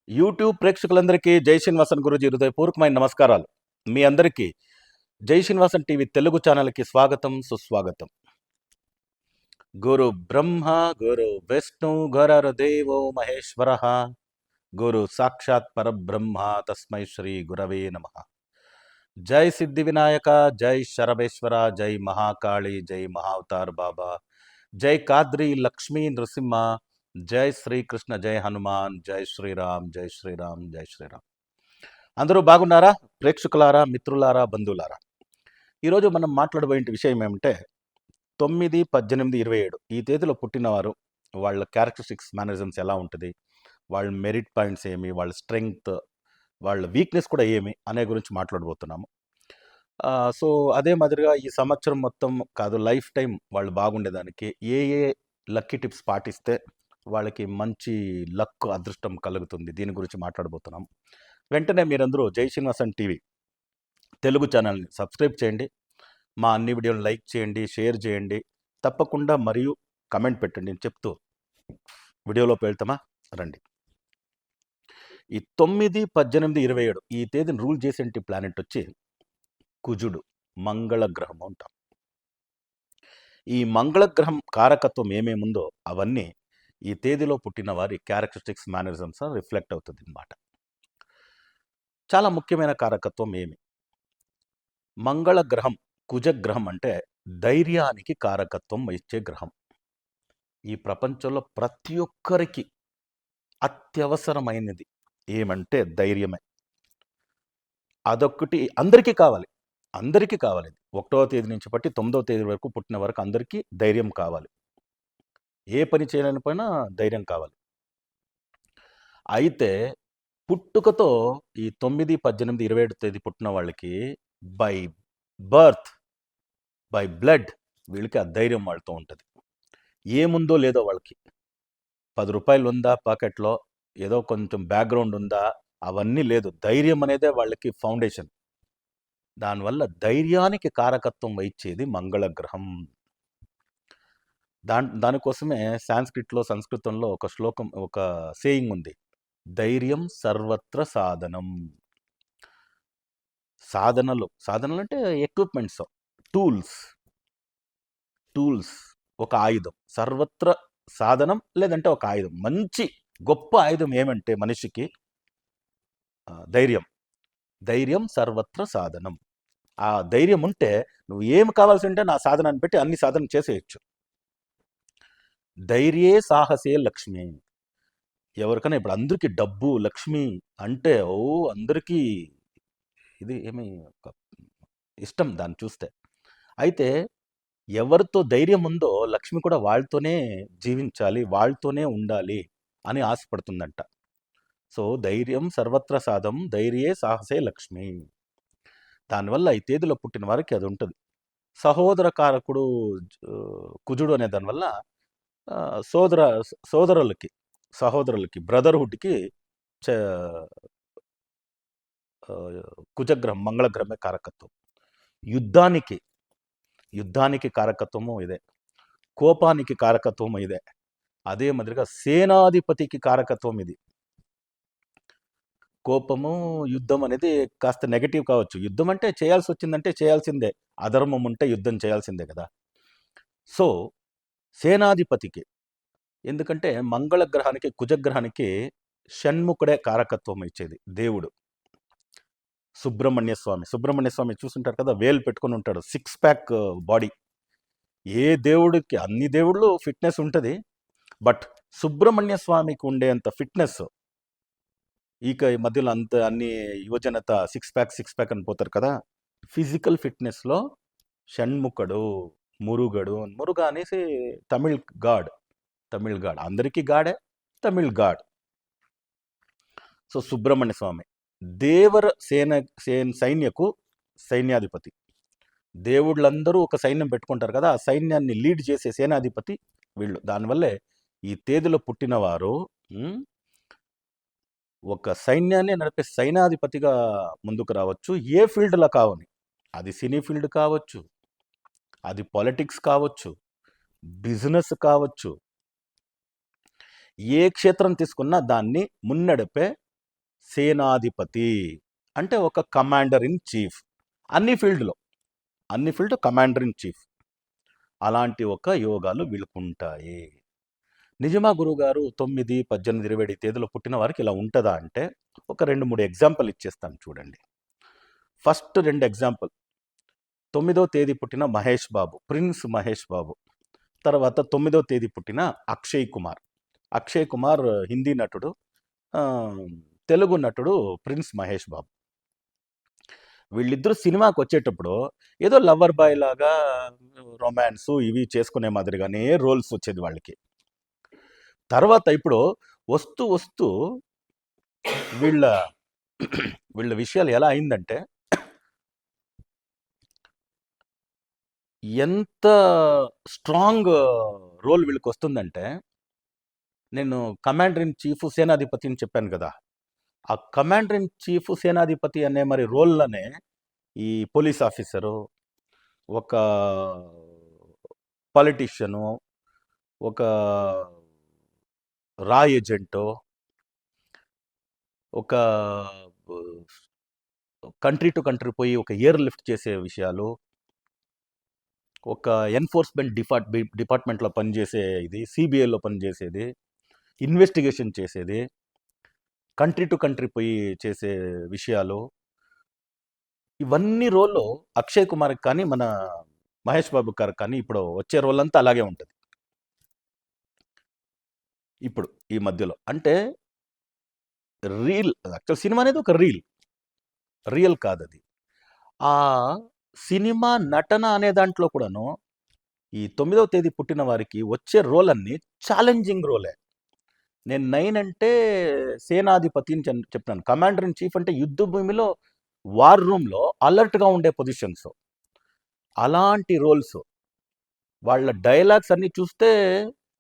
YouTube ప్రేక్షకులందరికీ జై శ్రీనివాసన్ గురూజీ హృదయపూర్వకమైన నమస్కారాలు. మీ అందరికీ జై శ్రీనివాసన్ టీవీ తెలుగు ఛానల్కి స్వాగతం, సుస్వాగతం. గురు బ్రహ్మ గురు విష్ణు గురర్దేవో మహేశ్వర గురు సాక్షాత్ పరబ్రహ్మ తస్మై శ్రీ గురవే నమః. జై సిద్ధి వినాయక, జై శరభేశ్వర, జై మహాకాళి, జై మహావతార్ బాబా, జై కాద్రి లక్ష్మీ నృసింహ, జై శ్రీకృష్ణ, జై హనుమాన్, జై శ్రీరామ్, జై శ్రీరామ్, జై శ్రీరామ్. అందరూ బాగున్నారా? ప్రేక్షకులారా, మిత్రులారా, బంధువులారా, ఈరోజు మనం మాట్లాడబోయే విషయం ఏమంటే 9, 18, 27 ఈ తేదీలో పుట్టినవారు వాళ్ళ క్యారెక్టరిస్టిక్స్, మేనరిజమ్స్ ఎలా ఉంటుంది, వాళ్ళ మెరిట్ పాయింట్స్ ఏమి, వాళ్ళ స్ట్రెంగ్త్, వాళ్ళ వీక్నెస్ కూడా ఏమి అనే గురించి మాట్లాడబోతున్నాము. సో అదే మాదిరిగా ఈ సంవత్సరం మొత్తం కాదు, లైఫ్ టైం వాళ్ళు బాగుండేదానికి ఏ ఏ లక్కీ టిప్స్ పాటిస్తే వాళ్ళకి మంచి లక్, అదృష్టం కలుగుతుంది, దీని గురించి మాట్లాడబోతున్నాం. వెంటనే మీరందరూ జై శ్రీనివాసన్ టీవీ తెలుగు ఛానల్ని సబ్స్క్రైబ్ చేయండి, మా అన్ని వీడియోలు లైక్ చేయండి, షేర్ చేయండి, తప్పకుండా మరియు కమెంట్ పెట్టండి అని చెప్తూ వీడియోలోకి వెళ్తామా రండి. ఈ 9, 18, 27 ఈ తేదీని రూల్ చేసే ప్లానెట్ వచ్చి కుజుడు, మంగళ గ్రహం అంటాం. ఈ మంగళ గ్రహం కారకత్వం ఏమేముందో అవన్నీ ఈ తేదీలో పుట్టిన వారి క్యారెక్టరిస్టిక్స్, మేనరిజమ్స్ రిఫ్లెక్ట్ అవుతుంది అన్నమాట. చాలా ముఖ్యమైన కారకత్వం ఏమి? మంగళ గ్రహం, కుజగ్రహం అంటే ధైర్యానికి కారకత్వం ఇచ్చే గ్రహం. ఈ ప్రపంచంలో ప్రతి ఒక్కరికి అత్యవసరమైనది ఏమంటే ధైర్యమే. అదొక్కటి అందరికీ కావాలి, అందరికీ కావాలి. 1వ తేదీ నుంచి బట్టి 9వ తేదీ వరకు పుట్టిన వరకు అందరికీ ధైర్యం కావాలి. ఏ పని చేయలేనిపోయినా ధైర్యం కావాలి. అయితే పుట్టుకతో ఈ 9, 18, 27 తేదీ పుట్టిన వాళ్ళకి బై బర్త్, బై బ్లడ్ వీళ్ళకి ఆ ధైర్యం వాళ్ళతో ఉంటుంది. ఏముందో లేదో వాళ్ళకి 10 రూపాయలు ఉందా పాకెట్లో, ఏదో కొంచెం బ్యాక్గ్రౌండ్ ఉందా, అవన్నీ లేదు. ధైర్యం అనేదే వాళ్ళకి ఫౌండేషన్. దానివల్ల కారకత్వం వహించేది మంగళ గ్రహం. దానికోసమే సంస్కృతంలో ఒక శ్లోకం, ఒక సేయింగ్ ఉంది, ధైర్యం సర్వత్ర సాధనం. సాధనలు అంటే ఎక్విప్మెంట్స్, టూల్స్, ఒక ఆయుధం. సర్వత్ర సాధనం లేదంటే ఒక ఆయుధం. మంచి గొప్ప ఆయుధం ఏమంటే మనిషికి ధైర్యం సర్వత్ర సాధనం. ఆ ధైర్యం ఉంటే నువ్వు ఏమి కావాల్సి ఉంటే నా సాధనాన్ని పెట్టి అన్ని సాధన చేసేయచ్చు. ధైర్యే సాహసే లక్ష్మి. ఎవరికైనా ఇప్పుడు అందరికీ డబ్బు, లక్ష్మి అంటే అందరికీ ఇది ఏమి ఇష్టం దాన్ని చూస్తే. అయితే ఎవరితో ధైర్యం ఉందో లక్ష్మి కూడా వాళ్ళతోనే జీవించాలి, వాళ్ళతోనే ఉండాలి అని ఆశపడుతుందంట. సో ధైర్యం సర్వత్ర సాధం, ధైర్యే సాహసే లక్ష్మి. దానివల్ల ఈ తేదీలో పుట్టిన వారికి అది ఉంటుంది. సహోదర కారకుడు కుజుడు అనే దానివల్ల సహోదరులకి బ్రదర్హుడ్కి కుజగ్రహం, మంగళగ్రహమే కారకత్వం. యుద్ధానికి కారకత్వము ఇదే, కోపానికి కారకత్వము ఇదే. అదే మాదిరిగా సేనాధిపతికి కారకత్వం ఇది. కోపము, యుద్ధం అనేది కాస్త నెగటివ్ కావచ్చు. యుద్ధం అంటే చేయాల్సి వచ్చిందంటే చేయాల్సిందే, అధర్మం ఉంటే యుద్ధం చేయాల్సిందే కదా. సో సేనాధిపతికి, ఎందుకంటే మంగళ గ్రహానికి, కుజగ్రహానికి షణ్ముఖుడే కారకత్వం ఇచ్చేది దేవుడు. సుబ్రహ్మణ్య స్వామి చూసుంటారు కదా, వేలు పెట్టుకొని ఉంటాడు, 6 ప్యాక్ బాడీ. ఏ దేవుడికి, అన్ని దేవుళ్ళు ఫిట్నెస్ ఉంటుంది, బట్ సుబ్రహ్మణ్య స్వామికి ఉండేంత ఫిట్నెస్ ఇక ఈ మధ్యలో అన్ని యువజనత 6 ప్యాక్ అని పోతారు కదా. ఫిజికల్ ఫిట్నెస్లో షణ్ముఖుడు, మురుగ అనేసి తమిళ్ గాడ్, అందరికీ గాడే, తమిళ్ గాడ్. సో సుబ్రహ్మణ్య స్వామి దేవర సైన్యకు సైన్యాధిపతి. దేవుళ్ళందరూ ఒక సైన్యం పెట్టుకుంటారు కదా, ఆ సైన్యాన్ని లీడ్ చేసే సేనాధిపతి వీళ్ళు. దానివల్లే ఈ తేదీలో పుట్టినవారు ఒక సైన్యాన్ని నడిపే సైన్యాధిపతిగా ముందుకు రావచ్చు. ఏ ఫీల్డ్లో కావని, అది సినీ ఫీల్డ్ కావచ్చు, అది పాలిటిక్స్ కావచ్చు, బిజినెస్ కావచ్చు, ఏ క్షేత్రం తీసుకున్నా దాన్ని మున్నడిపే సేనాధిపతి అంటే ఒక కమాండర్ ఇన్ చీఫ్. అన్ని ఫీల్డ్ కమాండర్ ఇన్ చీఫ్. అలాంటి ఒక యోగాలు వీళ్ళకుంటాయి. నిజమా గురుగారు 9, 18, 27 తేదీలో పుట్టిన వారికి ఇలా ఉంటుందా అంటే ఒక 2-3 ఎగ్జాంపుల్ ఇచ్చేస్తాను చూడండి. First 2 example. 9వ తేదీ పుట్టిన మహేష్ బాబు, ప్రిన్స్ మహేష్ బాబు. తర్వాత 9వ తేదీ పుట్టిన అక్షయ్ కుమార్. అక్షయ్ కుమార్ హిందీ నటుడు, తెలుగు నటుడు ప్రిన్స్ మహేష్ బాబు. వీళ్ళిద్దరూ సినిమాకి వచ్చేటప్పుడు ఏదో లవర్ బాయ్ లాగా రొమాన్స్ ఇవి చేసుకునే మాదిరిగానే రోల్స్ వచ్చేది వాళ్ళకి. తర్వాత ఇప్పుడు వస్తూ వస్తూ వీళ్ళ వీళ్ళ విషయాలు ఎలా అయిందంటే ఎంత స్ట్రాంగ్ రోల్ వీళ్ళకి వస్తుందంటే, నేను కమాండర్ ఇన్ చీఫ్ సేనాధిపతి అని చెప్పాను కదా, ఆ కమాండర్ ఇన్ చీఫ్ సేనాధిపతి అనే మరి రోల్లోనే ఈ పోలీస్ ఆఫీసరు, ఒక పొలిటీషియను, ఒక రా ఏజెంటో, ఒక కంట్రీ టు కంట్రీ పోయి ఒక ఎయిర్ లిఫ్ట్ చేసే విషయాలు, ఒక ఎన్ఫోర్స్మెంట్ డిపార్ట్మెంట్లో పనిచేసే ఇది, సిబిఐలో పనిచేసేది, ఇన్వెస్టిగేషన్ చేసేది, కంట్రీ టు కంట్రీ పోయి చేసే విషయాలు, ఇవన్నీ రోల్లో అక్షయ్ కుమార్కి కానీ మన మహేష్ బాబు గారు కానీ ఇప్పుడు వచ్చే రోల్ అంతా అలాగే ఉంటుంది. ఇప్పుడు ఈ మధ్యలో అంటే యాక్చువల్ సినిమా అనేది ఒక రియల్ కాదు అది. ఆ సినిమా నటన అనే దాంట్లో కూడాను ఈ 9వ తేదీ పుట్టిన వారికి వచ్చే రోల్ అన్ని ఛాలెంజింగ్ రోలే. నేను 9 అంటే సేనాధిపతి అని చెప్తాను. కమాండర్ ఇన్ చీఫ్ అంటే యుద్ధ భూమిలో వార్ రూమ్లో అలర్ట్గా ఉండే పొజిషన్స్. అలాంటి రోల్స్. వాళ్ళ డైలాగ్స్ అన్నీ చూస్తే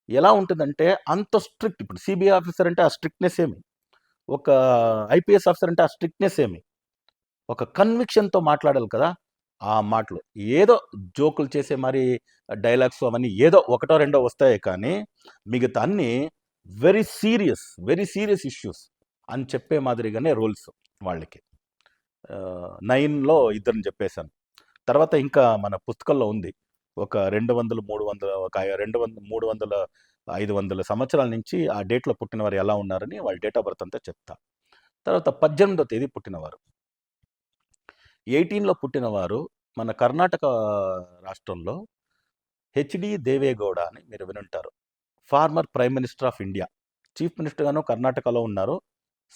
ఎలా ఉంటుందంటే అంత స్ట్రిక్ట్. ఇప్పుడు సిబిఐ ఆఫీసర్ అంటే ఆ స్ట్రిక్ట్నెస్ ఏమి, ఒక ఐపీఎస్ ఆఫీసర్ అంటే ఆ స్ట్రిక్ట్నెస్ ఏమి, ఒక కన్విక్షన్తో మాట్లాడాలి కదా. ఆ మాటలు ఏదో జోకులు చేసే మరి డైలాగ్స్ అవన్నీ ఏదో ఒకటో రెండో వస్తాయి, కానీ మిగతా అన్నీ వెరీ సీరియస్ ఇష్యూస్ అని చెప్పే మాదిరిగానే రోల్స్ వాళ్ళకి. 9లో ఇద్దరిని చెప్పేశాను. తర్వాత ఇంకా మన పుస్తకంలో ఉంది ఒక 200, 300, ఒక 200, 300, 500 సంవత్సరాల నుంచి ఆ డేట్లో పుట్టిన వారు ఎలా ఉన్నారని వాళ్ళ డేట్ ఆఫ్ బర్త్ అంతా చెప్తా. తర్వాత 18వ తేదీ పుట్టినవారు, 18లో పుట్టినవారు మన కర్ణాటక రాష్ట్రంలో హెచ్డి దేవేగౌడ అని మీరు వినుంటారు. Former prime minister of India, chief మినిస్టర్గాను కర్ణాటకలో ఉన్నారు.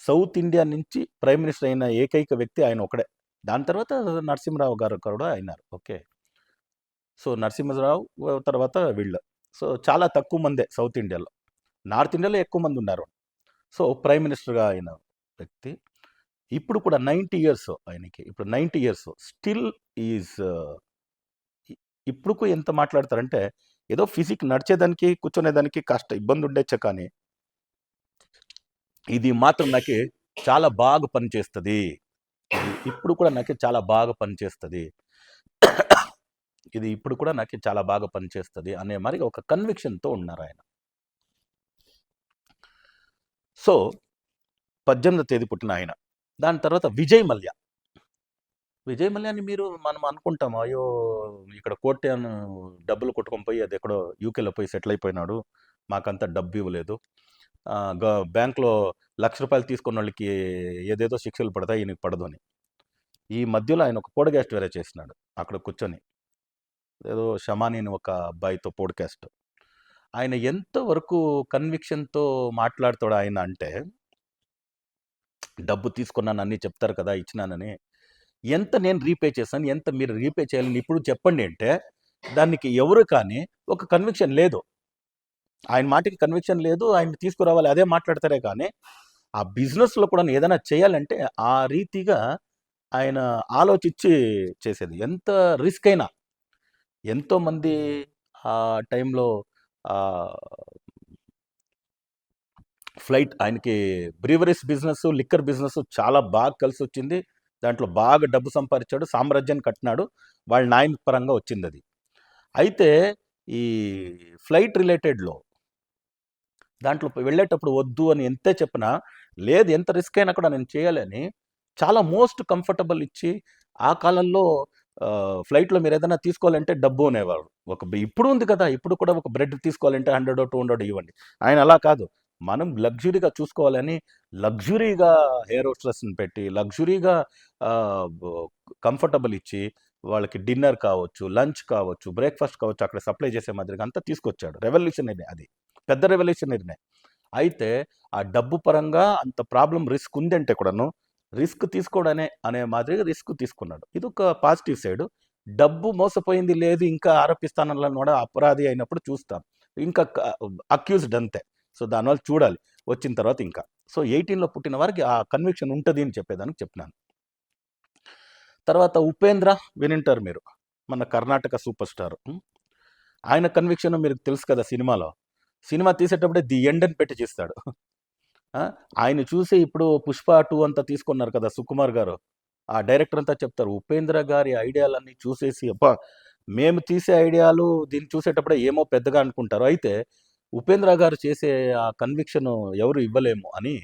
సౌత్ ఇండియా నుంచి ప్రైమ్ మినిస్టర్ అయిన ఏకైక వ్యక్తి ఆయన ఒకడే. దాని తర్వాత నరసింహరావు గారు కూడా అయినారు. ఓకే, సో నరసింహరావు తర్వాత వీళ్ళు. సో చాలా తక్కువ మందే సౌత్ ఇండియాలో. నార్త్ ఇండియాలో ఎక్కువ మంది ఉన్నారు. సో ప్రైమ్ మినిస్టర్గా అయిన వ్యక్తి. ఇప్పుడు కూడా 90 ఇయర్స్ ఆయనకి. ఇప్పుడు 90 ఇయర్స్ స్టిల్ ఈజ్. ఇప్పుడు ఎంత మాట్లాడతారంటే ఏదో ఫిజిక్ నడిచేదానికి కూర్చునేదానికి కాస్త ఇబ్బంది ఉండొచ్చు, కానీ ఇది మాత్రం నాకు చాలా బాగా పనిచేస్తుంది. ఇప్పుడు కూడా నాకు చాలా బాగా పనిచేస్తుంది. ఇది ఇప్పుడు కూడా నాకు చాలా బాగా పనిచేస్తుంది అనే మరి ఒక కన్విక్షన్తో ఉన్నారు ఆయన. సో 18వ తేదీ పుట్టిన ఆయన. దాని తర్వాత విజయ్ మల్యాని మనం అనుకుంటాం, అయ్యో ఇక్కడ కోట్యాను డబ్బులు కొట్టుకొని పోయి అది ఎక్కడో యూకేలో పోయి సెటిల్ అయిపోయినాడు, మాకంతా డబ్బు ఇవ్వలేదు, బ్యాంక్లో ₹1,00,000 తీసుకున్న వాళ్ళకి ఏదేదో శిక్షలు పడతాయి, ఈయనకి పడదు అని. ఈ మధ్యలో ఆయన ఒక పోడ్కాస్ట్ వేరే చేసినాడు అక్కడ కూర్చొని, ఏదో షమాని అని ఒక అబ్బాయితో పోడ్కాస్ట్. ఆయన ఎంతవరకు కన్విక్షన్తో మాట్లాడతాడు ఆయన అంటే, డబ్బు తీసుకున్నాను అన్నీ చెప్తారు కదా ఇచ్చినానని, ఎంత నేను రీపే చేశాను, ఎంత మీరు రీపే చేయాలని ఇప్పుడు చెప్పండి అంటే దానికి ఎవరు కానీ ఒక కన్విక్షన్ లేదు. ఆయన మాటకి కన్విక్షన్ లేదు, ఆయన తీసుకురావాలి అదే మాట్లాడతారే కానీ ఆ బిజినెస్లో కూడా ఏదైనా చేయాలంటే ఆ రీతిగా ఆయన ఆలోచించి చేసేది. ఎంత రిస్క్ అయినా. ఎంతోమంది ఆ టైంలో ఫ్లైట్ ఆయనకి బ్రీవరీస్ బిజినెస్, లిక్కర్ బిజినెస్ చాలా బాగా కలిసి వచ్చింది. దాంట్లో బాగా డబ్బు సంపాదించాడు, సామ్రాజ్యాన్ని కట్టినాడు. వాళ్ళ నాయన పరంగా వచ్చింది అది. అయితే ఈ ఫ్లైట్ రిలేటెడ్లో దాంట్లో వెళ్ళేటప్పుడు వద్దు అని ఎంతే చెప్పినా లేదు ఎంత రిస్క్ అయినా కూడా నేను చేయాలని చాలా మోస్ట్ కంఫర్టబుల్ ఇచ్చి ఆ కాలంలో ఫ్లైట్లో మీరు ఏదైనా తీసుకోవాలంటే డబ్బు అనేవారు. ఇప్పుడు ఉంది కదా! ఇప్పుడు కూడా ఒక బ్రెడ్ తీసుకోవాలంటే 100, 200 ఇవ్వండి. ఆయన అలా కాదు. మనం లగ్జరీగా చూసుకోవాలని లగ్జరీగా హెయిర్ హోస్టెస్‌ని పెట్టి, లగ్జరీగా బ్ కంఫర్టబుల్ ఇచ్చి, వాళ్ళకి డిన్నర్ కావచ్చు, లంచ్ కావచ్చు, బ్రేక్‌ఫాస్ట్ కావచ్చు, అక్కడ సప్లై చేసే మాదిరిగా అంతా తీసుకొచ్చాడు. రెవల్యూషనరీ అది. పెద్ద రెవల్యూషనరీనే. అయితే ఆ డబ్బు పరంగా అంత ప్రాబ్లమ్ రిస్క్ ఉందంటే కూడాను, రిస్క్ తీసుకోవడనే అనే మాదిరిగా రిస్క్ తీసుకున్నాడు. ఇదొక పాజిటివ్ సైడు. డబ్బు మోసపోయింది లేదు, ఇంకా ఆరోపిస్తానని కూడా అపరాధి అయినప్పుడు చూస్తాం. ఇంకా అక్యూజ్డ్ అంతే. సో, దానివల్ల చూడాలి. వచ్చిన తర్వాత ఇంకా. సో, 18లో పుట్టిన వారికి ఆ కన్విక్షన్ ఉంటది అని చెప్పేదానికి చెప్పినాను. తర్వాత 'ఉపేంద్ర' వినుంటారు మీరు. మన కర్ణాటక సూపర్ స్టార్. ఆయన కన్విక్షన్ మీకు తెలుసు కదా సినిమాలో. సినిమా తీసేటప్పుడే ది ఎండ్ అని పెట్టి చేస్తాడు. ఆయన్ని చూసి ఇప్పుడు 'పుష్ప 2' అంతా తీసుకున్నారు కదా సుకుమార్ గారు. ఆ డైరెక్టర్ అంతా చెప్తారు. ఉపేంద్ర గారి ఐడియాలన్నీ చూసేసి అబ్బా! మేము తీసే ఐడియాలు దీన్ని చూసేటప్పుడే ఏమో పెద్దగా అనుకుంటారు. అయితే ఉపేంద్ర గారు చేసే ఆ కన్విక్షన్ ఎవరు ఇవ్వలేము అని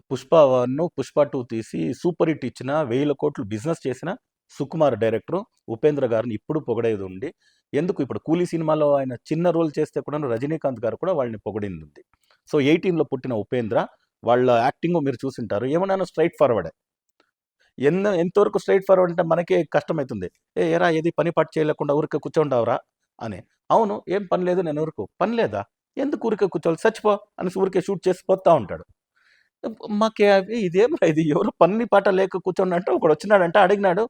'పుష్ప 1', 'పుష్ప 2' తీసి సూపర్ హిట్ ఇచ్చిన 1000 కోట్లు బిజినెస్ చేసిన సుకుమార్ డైరెక్టరు ఉపేంద్ర గారిని ఇప్పుడు పొగిడేది ఉంది. ఎందుకు ఇప్పుడు 'కూలీ' సినిమాలో ఆయన చిన్న రోల్ చేస్తే కూడాను రజనీకాంత్ గారు కూడా వాళ్ళని పొగిడింది. సో, 18లో పుట్టిన ఉపేంద్ర వాళ్ళ యాక్టింగ్ మీరు చూసుంటారు. ఏమన్నాను స్ట్రెయిట్ ఫార్వర్డే. ఎంతవరకు స్ట్రెయిట్ ఫార్వర్డ్ అంటే మనకే కష్టమైతుంది. ఏరా ఏది పని పాటు చేయలేకుండా ఊరికే కూర్చుంటావురా అని. అవును. ఏం పని లేదు నేను ఊరుకు. పని లేదా? ఎందుకు ఊరికే కూర్చోవాలి? చచ్చిపో అనేసి ఊరికే షూట్ చేసి పోతా ఉంటాడు. మాకే అవి ఇదేమిరా ఇది ఎవరో పని పాట లేక కూర్చోండంటే ఒకడొచ్చినాడంట అడిగినాడు.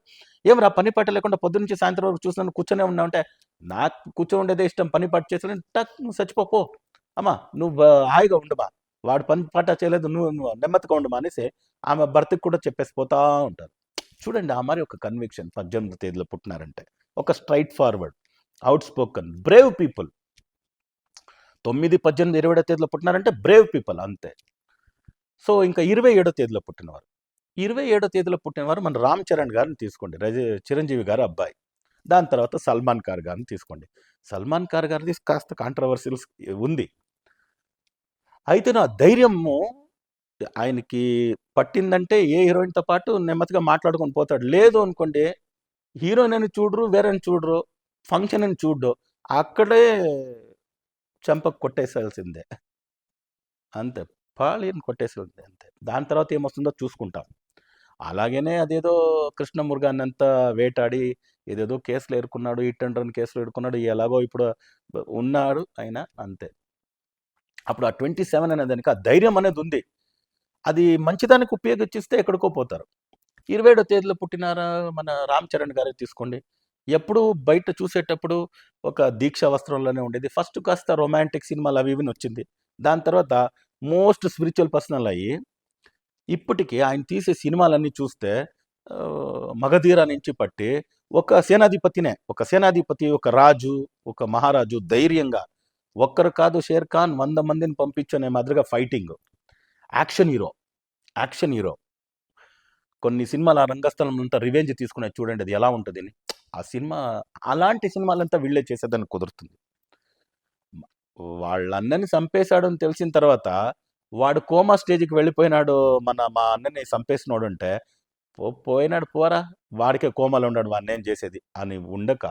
"ఏమిరా పని పాట లేకుండా పొద్దున్నుంచి సాయంత్రం వరకు చూస్తున్నాను కూర్చొనే ఉన్నావు" అంటే, "నాకు కూర్చోండేదే ఇష్టం పని పాట చేస్తాను." టక్ నువ్వు చచ్చిపో పో. అమ్మా నువ్వు హాయిగా ఉండమా. వాడు పని పాట చేయలేదు నువ్వు నెమ్మదిగా ఉండమా అనేసి ఆమె భర్తకి కూడా చెప్పేసి పోతా ఉంటారు. చూడండి ఆ మారి ఒక కన్విక్షన్ 18వ తేదీలో పుట్టినారంటే. ఒక straightforward, outspoken, brave people. 9, 18, 20 తేదీలో పుట్టినారంటే బ్రేవ్ పీపుల్ అంతే. సో, ఇంకా 27 తేదీలో పుట్టినవారు. 27 తేదీలో పుట్టినవారు మన 'రామ్ చరణ్' గారిని తీసుకోండి. 'చిరంజీవి' గారి అబ్బాయి. దాని తర్వాత 'సల్మాన్ ఖాన్' గారిని తీసుకోండి. 'సల్మాన్ ఖాన్' గారిది కాస్త కాంట్రోవర్షియల్స్ ఉంది. అయితే నా ధైర్యము ఆయనకి పట్టిందంటే ఏ హీరోయిన్‌తో పాటు నెమ్మదిగా మాట్లాడుకొని పోతాడు. లేదు అనుకోండి హీరోయిన్ అని చూడరు, వేరేని చూడరు, ఫంక్షన్ అని చూడడు. అక్కడే చెంపకు కొట్టేసేయాల్సిందే. అంతే. పాళీని కొట్టేసేయాల్సిందే అంతే. దాని తర్వాత ఏమొస్తుందో చూసుకుంటాం. అలాగనే అదేదో కృష్ణమురుగాన్నంతా వేటాడి ఏదేదో కేసులు ఎరుకున్నాడు. హిట్ అండ్ రన్ కేసులు ఎదుర్కొన్నాడు. ఎలాగో ఇప్పుడు ఉన్నాడు ఆయన అంతే. అప్పుడు ఆ 27 అనే దానికి ఆ ధైర్యం అనేది ఉంది. అది మంచిదానికి ఉపయోగించిస్తే ఎక్కడికో పోతారు. 27 తేదీలో పుట్టినారా మన 'రామ్ చరణ్' గారే తీసుకోండి. ఎప్పుడు బయట చూసేటప్పుడు ఒక దీక్ష వస్త్రంలోనే ఉండేది. ఫస్ట్ కాస్త రొమాంటిక్ సినిమాలు అవి ఇవిని వచ్చింది. దాని తర్వాత మోస్ట్ స్పిరిచువల్ పర్సనల్ అయ్యి, ఇప్పటికి ఆయన తీసే సినిమాలన్నీ చూస్తే 'మగధీర' నుంచి పట్టి ఒక సేనాధిపతినే. ఒక సేనాధిపతి, ఒక రాజు, ఒక మహారాజు ధైర్యంగా ఒక్కరు కాదు 'షేర్ ఖాన్' 100 మందిని పంపించనే మాదిరిగా fighting. Action hero. Action hero. కొన్ని సినిమాలు ఆ రంగస్థలం అంతా రివెంజ్ తీసుకునేది చూడండి అది ఎలా ఉంటదని. ఆ సినిమా అలాంటి సినిమాలంతా వీళ్ళే చేసేదానికి కుదురుతుంది. వాళ్ళ అన్నని చంపేశాడని తెలిసిన తర్వాత, వాడు కోమా స్టేజ్‌కి వెళ్ళిపోయినాడు. మా అన్నని చంపేసినోడుంటే, పోయినాడు పోరా! వాడికే కోమాలో ఉన్నాడు వాడినేం చేసేది అని ఉండక,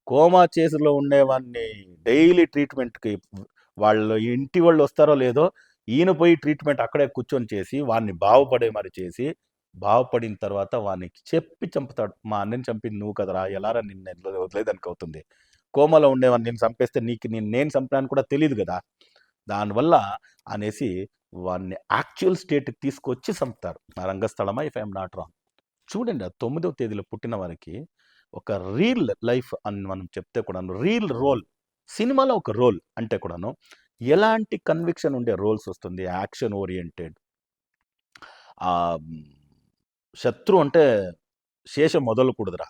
కోమా స్టేజ్‌లో ఉండేవాడిని డైలీ ట్రీట్‌మెంట్‌కి వాళ్ళు ఇంటి వాళ్ళు వస్తారో లేదో, ఈయన పోయి ట్రీట్‌మెంట్ అక్కడే కూర్చొని చేసి, వాడిని బాగుపడే మరి చేసి, బాగుపడిన తర్వాత వానికి చెప్పి చంపుతాడు. మా అన్నని చంపింది నువ్వు కదరా! ఎలారా నిన్ను వదిలేయడానికి అవుతుంది. కోమాలో ఉండేవాడిని నేను చంపేస్తే నీకు నేను చంపానని కూడా తెలీదు గదా! దానివల్ల అనేసి వాడిని యాక్చువల్ స్టేట్‌కి తీసుకొచ్చి చంపుతారు. ఆ రంగస్థలమా if I am not wrong. చూడండి ఆ 9వ తేదీలో పుట్టిన వారికి ఒక రీల్ లైఫ్ అని మనం చెప్తే కూడాను, రీల్ రోల్. సినిమాలో ఒక రోల్ అంటే కూడాను, ఎలాంటి కన్విక్షన్ ఉండే రోల్స్ వస్తుంది. Action oriented. ఆహ్, శత్రు అంటే శేషం మొదలకూడదురా.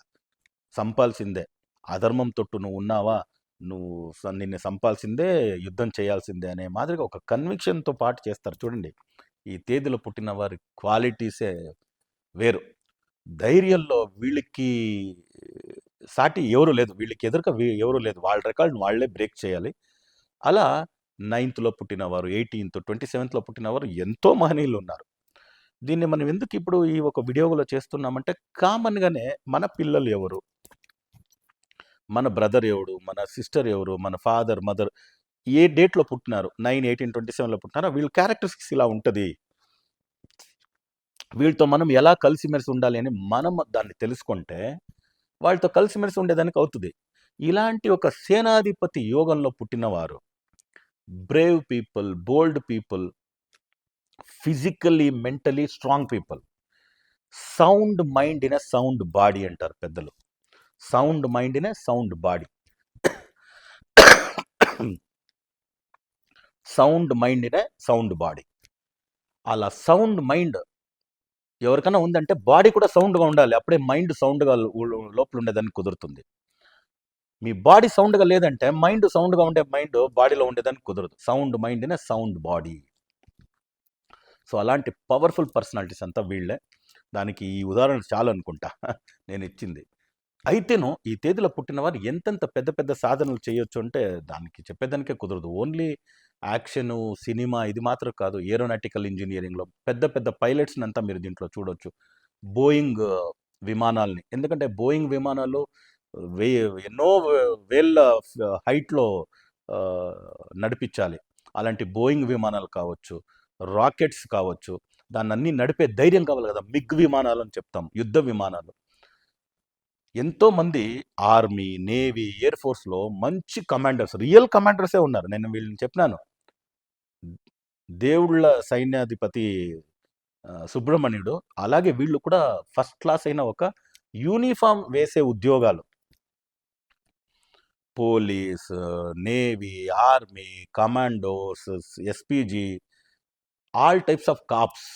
సంపాల్సిందే. అధర్మం తొట్టు నువ్వున్నావా, నువ్వు నిన్ను సంపాల్సిందే, యుద్ధం చేయాల్సిందే అనే మాదిరిగా ఒక కన్విక్షన్‌తో పాటు చేస్తారు చూడండి. ఈ తేదీలో పుట్టిన వారి క్వాలిటీసే వేరు. ధైర్యంలో వీళ్ళకి సాటి ఎవరు లేదు. వీళ్ళకి ఎదురుగా ఎవరు లేదు. వాళ్ళ రికార్డ్‌ని వాళ్ళే బ్రేక్ చేయాలి. అలా 9th పుట్టినవారు, 18th, 27th పుట్టినవారు ఎంతో మహనీయులు ఉన్నారు. దీన్ని మనం ఎందుకు ఇప్పుడు ఈ ఒక వీడియోలో చేస్తున్నామంటే, కామన్గానే మన పిల్లలు ఎవరు, మన బ్రదర్ ఎవడు, మన సిస్టర్ ఎవరు, మన ఫాదర్ మదర్ ఏ డేట్లో పుట్టినారు, 9, 18, 27లో పుట్టినారో వీళ్ళ క్యారెక్టరిస్టిక్స్ ఇలా ఉంటుంది, వీళ్ళతో మనం ఎలా కలిసిమెలిసి ఉండాలి అని మనం దాన్ని తెలుసుకుంటే వాళ్ళతో కలిసిమెలిసి ఉండేదానికి అవుతుంది. ఇలాంటి ఒక సేనాధిపతి యోగంలో పుట్టినవారు, brave people, bold people, physically mentally strong people, sound mind in a sound body అంటారు పెద్దలు. Sound mind in a sound body, sound mind in a sound body. అలా సౌండ్ మైండ్ ఎవరికైనా ఉందంటే బాడీ కూడా సౌండ్గా ఉండాలి, అప్పుడే మైండ్ సౌండ్గా లోపల ఉండేదానికి కుదురుతుంది. మీ బాడీ సౌండ్గా లేదంటే మైండ్ సౌండ్గా ఉండే మైండ్ బాడీలో ఉండేదానికి కుదరదు. Sound mind in a sound body. So అలాంటి పవర్ఫుల్ పర్సనాలిటీస్ అంతా వీళ్ళే. దానికి ఈ ఉదాహరణ చాలు అనుకుంటా నేను ఇచ్చింది. అయితేను ఈ తేదీలో పుట్టిన వారు ఎంతెంత పెద్ద పెద్ద సాధనలు చేయొచ్చు అంటే దానికి చెప్పేదానికే కుదరదు. ఓన్లీ యాక్షను, సినిమా ఇది మాత్రం కాదు, ఏరోనాటికల్ ఇంజనీరింగ్లో పెద్ద పెద్ద పైలట్స్ని అంతా మీరు దీంట్లో చూడొచ్చు. బోయింగ్ విమానాల్ని, ఎందుకంటే బోయింగ్ విమానాలు ఎన్నో వేల హైట్లో నడిపించాలి. అలాంటి బోయింగ్ విమానాలు కావచ్చు, రాకెట్స్ కావచ్చు, దాన్ని అన్ని నడిపే ధైర్యం కావాలి కదా. మిగ్ విమానాలు అని చెప్తాం, యుద్ధ విమానాలు. ఎంతోమంది ఆర్మీ, నేవీ, ఎయిర్ ఫోర్స్లో మంచి కమాండర్స్, రియల్ కమాండర్సే ఉన్నారు. నేను వీళ్ళని చెప్పినాను, దేవుళ్ళ సైన్యాధిపతి సుబ్రహ్మణ్యుడు, అలాగే వీళ్ళు కూడా ఫస్ట్ క్లాస్ అయిన ఒక యూనిఫామ్ వేసే ఉద్యోగాలు. Police, navy, army, commandos, SPG, all types of cups.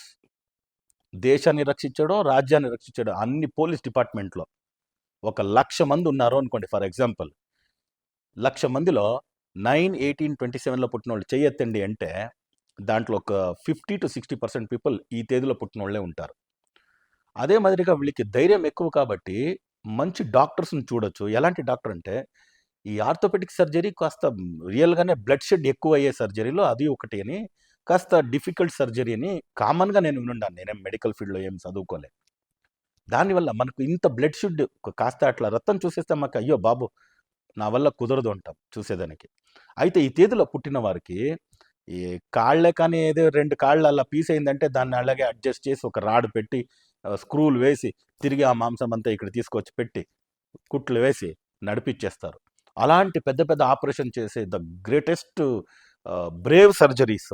దేశాన్ని రక్షించడం, రాజ్యాన్ని రక్షించడం, అన్ని పోలీస్ డిపార్ట్మెంట్లో 1,00,000 మంది ఉన్నారు అనుకోండి. ఫర్ ఎగ్జాంపుల్ 1,00,000 మందిలో 9, 18, 27లో పుట్టిన వాళ్ళు చెయ్యెత్తండి అంటే దాంట్లో ఒక 50-60% పీపుల్ ఈ తేదీలో పుట్టిన వాళ్ళే ఉంటారు. అదే మాదిరిగా వీళ్ళకి ధైర్యం ఎక్కువ కాబట్టి మంచి డాక్టర్స్ని చూడొచ్చు. ఎలాంటి డాక్టర్ అంటే, ఈ ఆర్థోపెడిక్ సర్జరీ కాస్త రియల్గానే బ్లడ్ షెడ్ ఎక్కువ అయ్యే సర్జరీలో అది ఒకటి అని, కాస్త డిఫికల్ట్ సర్జరీ అని కామన్గా నేను వినుండాను. నేనేం మెడికల్ ఫీల్డ్లో ఏం చదువుకోలే. దానివల్ల మనకు ఇంత బ్లడ్ షెడ్ కాస్త అట్లా రక్తం చూసేస్తే మాకు అయ్యో బాబు నా వల్ల కుదరదు అంటాం చూసేదానికి. అయితే ఈ తేదీలో పుట్టిన వారికి ఈ కాళ్ళే కానీ ఏదో 2 కాళ్ళు అలా పీస్ అయిందంటే దాన్ని అలాగే అడ్జస్ట్ చేసి ఒక రాడ్ పెట్టి స్క్రూలు వేసి తిరిగి ఆ మాంసం అంతా ఇక్కడ తీసుకొచ్చి పెట్టి కుట్లు వేసి నడిపించేస్తారు. అలాంటి పెద్ద పెద్ద ఆపరేషన్ చేసే the greatest Brave surgeries,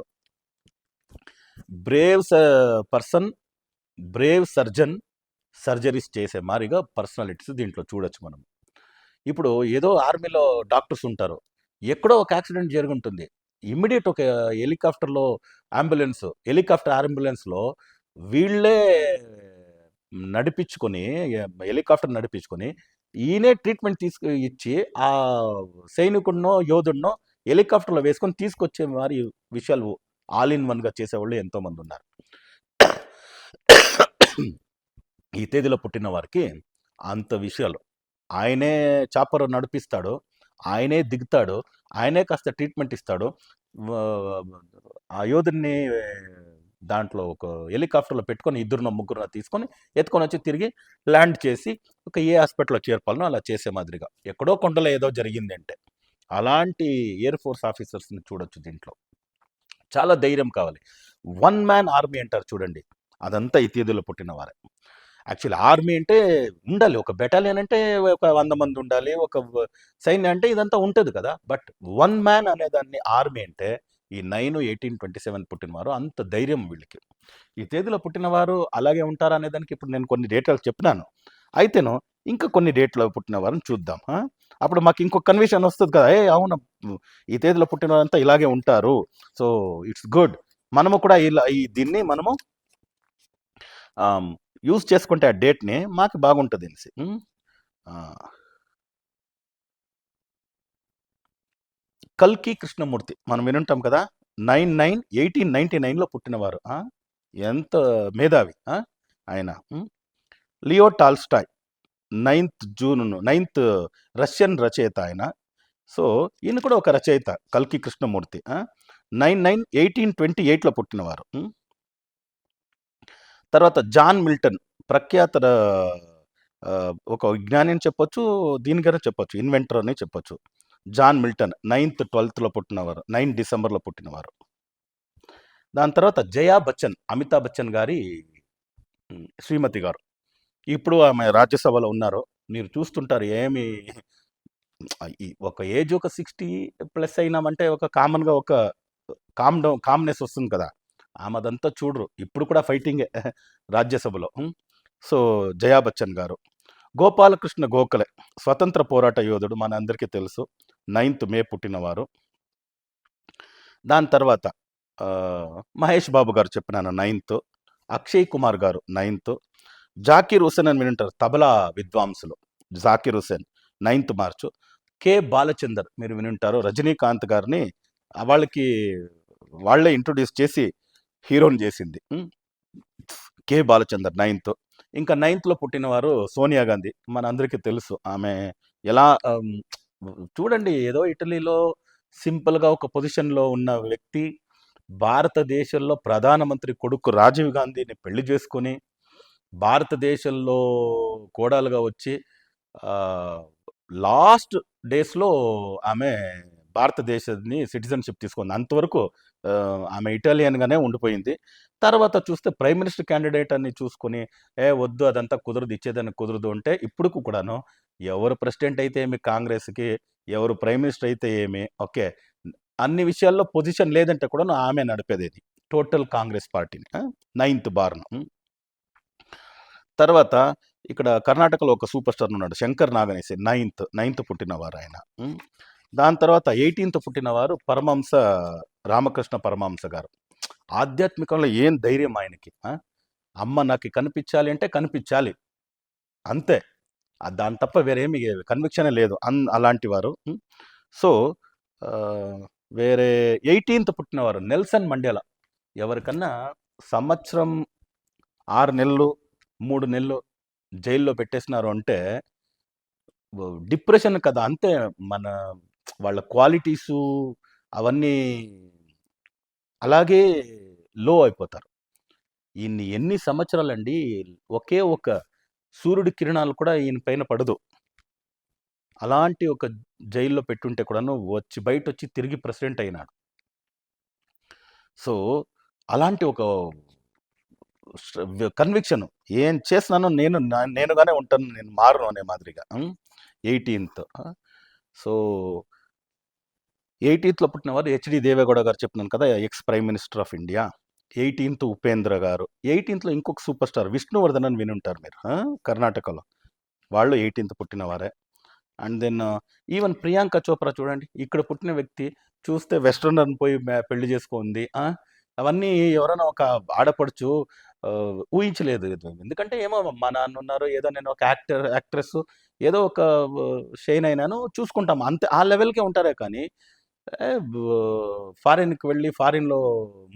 Brave person, Brave surgeon surgeries చేసే మారిగా పర్సనాలిటీస్ దీంట్లో చూడొచ్చు మనం. ఇప్పుడు ఏదో ఆర్మీలో డాక్టర్స్ ఉంటారు, ఎక్కడో ఒక యాక్సిడెంట్ జరుగుంటుంది, ఇమ్మీడియట్ ఒక హెలికాప్టర్ అంబులెన్స్లో వీళ్ళే నడిపించుకొని, హెలికాప్టర్ నడిపించుకొని ఈయనే ట్రీట్మెంట్ ఇచ్చి ఆ సైనికుడినో యోధుడినో హెలికాప్టర్లో వేసుకొని తీసుకొచ్చే వారి విషయాలు ఆల్ ఇన్ వన్గా చేసేవాళ్ళు ఎంతోమంది ఉన్నారు. ఈ తేదీలో పుట్టిన వారికి అంత విషయాలు, ఆయనే చాపర్ నడిపిస్తాడు, ఆయనే దిగుతాడు, ఆయనే కాస్త ట్రీట్మెంట్ ఇస్తాడు. ఆ యోధుడిని దాంట్లో ఒక హెలికాప్టర్లో పెట్టుకొని 2-3 తీసుకొని ఎత్తుకొని వచ్చి తిరిగి ల్యాండ్ చేసి ఒక ఏ హాస్పిటల్లో చేర్పాలనో అలా చేసే మాదిరిగా. ఎక్కడో కొండలో ఏదో జరిగింది అంటే అలాంటి ఎయిర్ ఫోర్స్ ఆఫీసర్స్ని చూడొచ్చు దీంట్లో. చాలా ధైర్యం కావాలి. 1 మ్యాన్ ఆర్మీ అంటారు చూడండి, అదంతా ఈ తేదీలో పుట్టిన వారే. యాక్చువల్లీ ఆర్మీ అంటే ఉండాలి, ఒక బెటాలియన్ అంటే ఒక 100 మంది ఉండాలి, ఒక సైన్యం అంటే ఇదంతా ఉంటుంది కదా. బట్ 1 మ్యాన్ అనేదాన్ని ఆర్మీ అంటే ఈ 9, 18, 27 పుట్టినవారు అంత ధైర్యం వీళ్ళకి. ఈ తేదీలో పుట్టినవారు అలాగే ఉంటారా అనేదానికి ఇప్పుడు నేను కొన్ని డేటాలు చెప్పినాను. అయితేను ఇంకా కొన్ని డేట్లో పుట్టిన వారిని చూద్దాం. అప్పుడు మాకు ఇంకొక కన్విషన్ వస్తుంది కదా, అవును ఈ తేదీలో పుట్టిన వారంతా ఇలాగే ఉంటారు, సో ఇట్స్ గుడ్, మనము కూడా ఇలా దీన్ని మనము యూజ్ చేసుకుంటే ఆ డేట్ని మాకు బాగుంటుంది అనేసి. కల్కి కృష్ణమూర్తి మనం వినుంటాం కదా, 1899లో పుట్టినవారు. ఎంత మేధావి ఆయన. Leo Tolstoy 9th June 9th Russian రచయిత ఆయన. సో ఈయన కూడా ఒక రచయిత, కల్కి కృష్ణమూర్తి. 1828లో పుట్టినవారు. తర్వాత జాన్ మిల్టన్ ప్రఖ్యాత ఒక విజ్ఞాని అని చెప్పొచ్చు, దీనికైనా చెప్పొచ్చు, ఇన్వెంటర్ అని చెప్పొచ్చు. జాన్ మిల్టన్ 9th 12th పుట్టినవారు, 9 డిసెంబర్లో పుట్టినవారు. దాని తర్వాత జయా బచ్చన్, అమితాబ్ బచ్చన్ గారి శ్రీమతి గారు. ఇప్పుడు ఆమె రాజ్యసభలో ఉన్నారు. మీరు చూస్తుంటారు ఏమి ఒక ఏజ్ ఒక 60+ అయినామంటే ఒక కామన్గా ఒక కామ్నెస్ వస్తుంది కదా. ఆమెదంతా చూడరు, ఇప్పుడు కూడా ఫైటింగే రాజ్యసభలో. సో జయా బచ్చన్ గారు. గోపాలకృష్ణ గోఖలే స్వతంత్ర పోరాట యోధుడు, మన అందరికీ తెలుసు. 9th మే పుట్టినవారు. దాని తర్వాత మహేష్ బాబు గారు చెప్పినాను 9th. అక్షయ్ కుమార్ గారు 9th. జాకీర్ హుసేన్ అని వింటారు, తబలా విద్వాంసులు. జాకీర్ హుసేన్ 9th మార్చు. కె బాలచందర్ మీరు వినుంటారు, రజనీకాంత్ గారిని వాళ్ళే ఇంట్రొడ్యూస్ చేసి హీరోని చేసింది. K Balachander 9th. ఇంకా 9th పుట్టినవారు సోనియా గాంధీ, మన అందరికీ తెలుసు. ఆమె ఎలా చూడండి, ఏదో ఇటలీలో సింపుల్గా ఒక పొజిషన్లో ఉన్న వ్యక్తి భారతదేశంలో ప్రధానమంత్రి కొడుకు రాజీవ్ గాంధీని పెళ్లి చేసుకుని భారతదేశంలో కోడలుగా వచ్చి లాస్ట్ డేస్లో ఆమె భారతదేశాన్ని సిటిజన్షిప్ తీసుకుంది. అంతవరకు ఆమె ఇటాలియన్గానే ఉండిపోయింది. తర్వాత చూస్తే ప్రైమ్ మినిస్టర్ క్యాండిడేట్ అని చూసుకొని వద్దు అదంతా కుదరదు, ఇచ్చేదాన్ని కుదరదు అంటే ఇప్పుడు కూడాను ఎవరు ప్రెసిడెంట్ అయితే ఏమి కాంగ్రెస్కి, ఎవరు ప్రైమ్ మినిస్టర్ అయితే ఏమి, ఓకే, అన్ని విషయాల్లో పొజిషన్ లేదంటే కూడా ఆమె నడిపేది టోటల్ కాంగ్రెస్ పార్టీని. 9th born. తర్వాత ఇక్కడ కర్ణాటకలో ఒక సూపర్ స్టార్ ఉన్నాడు, శంకర్ నాగ్ అనేసి. 9th పుట్టినవారు ఆయన. దాని తర్వాత 18th పుట్టినవారు పరమహంస రామకృష్ణ పరమహంస గారు. ఆధ్యాత్మికంలో ఏం ధైర్యం ఆయనకి. అమ్మ నాకు కనిపించాలి అంటే కనిపించాలి అంతే, దాని తప్ప వేరేమి కన్విక్షనే లేదు, అలాంటి వారు. సో వేరే 18th పుట్టినవారు నెల్సన్ మండేలా. ఎవరికన్నా సంవత్సరం 6 నెలలు 3 నెలలు జైల్లో పెట్టేసినారు అంటే డిప్రెషన్ కదా, అంతే. వాళ్ళ క్వాలిటీసు అవన్నీ అలాగే లో అయిపోతారు. ఎన్ని సంవత్సరాలండి, ఒకే ఒక సూర్యుడి కిరణాలు కూడా ఈయన పైన పడదు. అలాంటి ఒక జైల్లో పెట్టుంటే కూడాను బయట వచ్చి తిరిగి ప్రెసిడెంట్ అయినాడు. సో అలాంటి ఒక కన్విక్షన్, ఏం చేసినానో నేనుగానే ఉంటాను, నేను మారను అనే మాదిరిగా. 18th. So 18th పుట్టినవారు HD Deve Gowda గారు చెప్పినాను కదా, X prime minister of India. 18th Upendra గారు. 18th ఇంకొక సూపర్ స్టార్ విష్ణువర్ధన్ అని వినుంటారు మీరు, కర్ణాటకలో. వాళ్ళు 18th పుట్టినవారే. And then even Priyanka Chopra చూడండి, ఇక్కడ పుట్టిన వ్యక్తి. చూస్తే వెస్ట్రన్ పోయి పెళ్లి చేసుకుంది. అవన్నీ ఎవరైనా ఒక ఆడపడుచు ఊహించలేదు. ఎందుకంటే ఏమో మా నాన్న ఉన్నారు, ఏదో నేను ఒక యాక్ట్రెస్, ఏదో ఒక షైన్ అయినాను చూసుకుంటాం అంతే, ఆ లెవెల్కే ఉంటారే. కానీ ఫారిన్కి వెళ్ళి ఫారిన్లో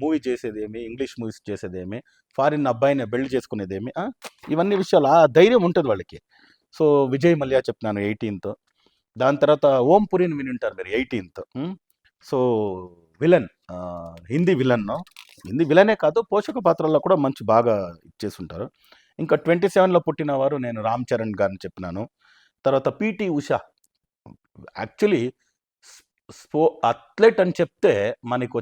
మూవీ చేసేదేమి, ఇంగ్లీష్ మూవీస్ చేసేదేమి, ఫారిన్ అబ్బాయిని పెళ్లి చేసుకునేదేమి, ఇవన్నీ విషయాలు ఆ ధైర్యం ఉంటుంది వాళ్ళకి. సో విజయ్ మల్యా చెప్తున్నాను 18th. దాని తర్వాత ఓం పురిని వినుంటారు మీరు 18th. సో విలన్, హిందీ విలనే కాదు, పోషక పాత్రల్లో కూడా మంచి బాగా ఇచ్చేస్తుంటారు. ఇంకా 27లో పుట్టినవారు నేను రామ్ చరణ్ గారిని చెప్పినాను. తర్వాత పిటి ఉషా. యాక్చువల్లీ అథ్లెట్ అని చెప్తే మనకి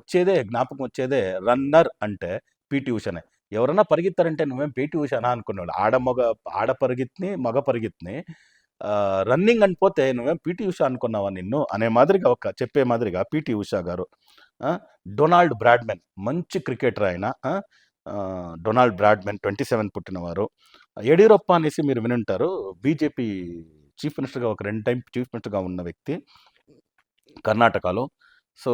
జ్ఞాపకం వచ్చేదే రన్నర్ అంటే పిటి ఉషానే. ఎవరన్నా పరిగెత్తారంటే నువ్వేం పిటి ఉషానా అనుకునేవాళ్ళు. ఆడ పరిగెత్తిని మగ పరిగెత్తిని రన్నింగ్ అని పోతే నువ్వేం పిటి ఉషా అనుకున్నావా నిన్ను అనే మాదిరిగా చెప్పే మాదిరిగా పిటి ఉషా గారు. డొనాల్డ్ బ్రాడ్మెన్ మంచి క్రికెటర్ ఆయన. Donald Bradman 27 పుట్టినవారు. యడియూరప్ప అనేసి మీరు వినుంటారు, బీజేపీ చీఫ్ మినిస్టర్గా ఒక 2 టైం చీఫ్ మినిస్టర్గా ఉన్న వ్యక్తి కర్ణాటకలో. సో